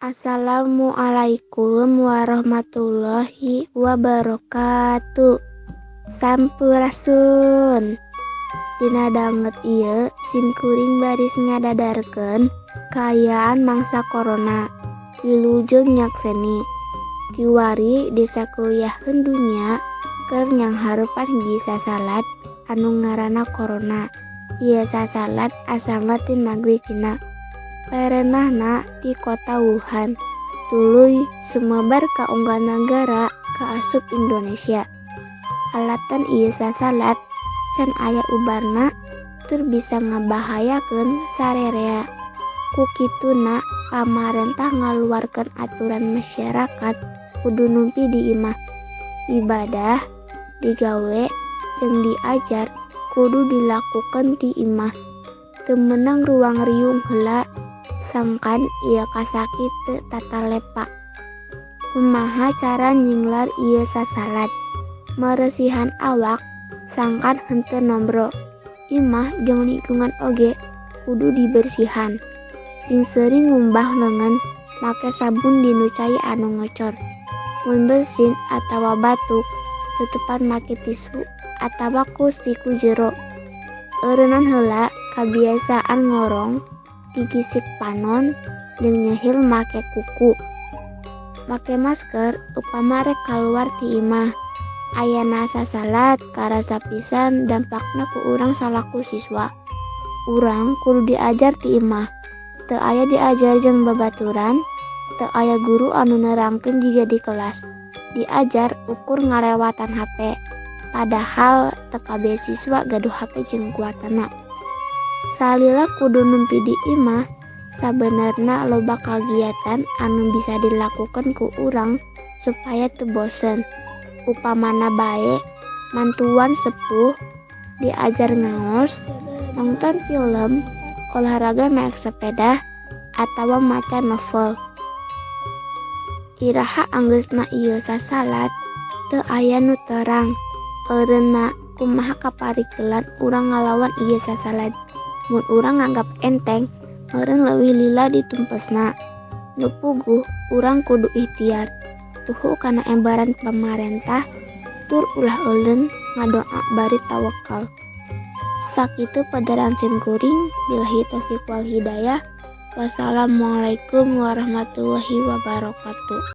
Assalamualaikum warahmatullahi wabarakatuh. Sampurasun. Dina danget ieu simkuring baris ngadadarkeun kaayaan mangsa corona. Wilujeng nyakseni kiwari di sakuliahkeun dunya keur nyangharepan hiji sasalat anu ngaranna corona. Ieu sasalat asalna ti nagri Cina. Perenahna di kota Wuhan, tuluy sumebar ka unggal nagara kaasup Indonesia. Alatan ieu sasalat can aya ubarna tur bisa ngabahayakeun sarerea. Ku kituna pamarentah ngaluarkeun aturan masyarakat kudu numpi di imah. Ibadah, digawe, jeung diajar kudu dilakukeun ti imah. Teu meunang ruang riung heula sangkan ieu kasakit teu tatalepa. Kumaha cara nyinglar ieu sasalat? Maresihan awak sangkan henteu nombro. Imah jeung lingkungan oge kudu dibersihan. Sing seuring ngumbah leungeun make sabun dinu cai anu ngocor. Mun bersin atawa batuk tutupan make tisu atawa kus ti ku jero. Eureunnan heula kabiasaan ngorong, gigisik panon, jeung nyehil make kuku. Make masker upama rek kaluar ti imah. Ayana sasalat karasa pisan dampakna ku urang salaku siswa. Urang kudu diajar ti imah. Teu aya diajar jeung babaturan, teu aya guru anu nerangkeun jiga di kelas. Diajar ukur ngarewatan HP. Padahal teu kabeh siswa gaduh HP jeung kuatana. Salila kudu numpi di imah, sabenerna loba kagiatan anu bisa dilakukan ku urang supaya teu bosen. Upamana bae mantuan sepuh diajar ngaos, nonton film, olahraga naek sepeda, atawa maca novel. Iraha anggeusna ieu sasalat teu aya nu terang. Eureunna kumaha kaparikelan urang ngalawan ieu sasalat. Mun urang nganggap enteng, meureun leuwih lila ditumpesna. Nu puguh urang kudu ikhtiar, tuhu kana embaran pamarentah, tur ulah euleun ngadoa bari tawakal. Sakitu padaran simkuring, billahi taufiq wal hidayah. Wassalamualaikum warahmatullahi wabarakatuh.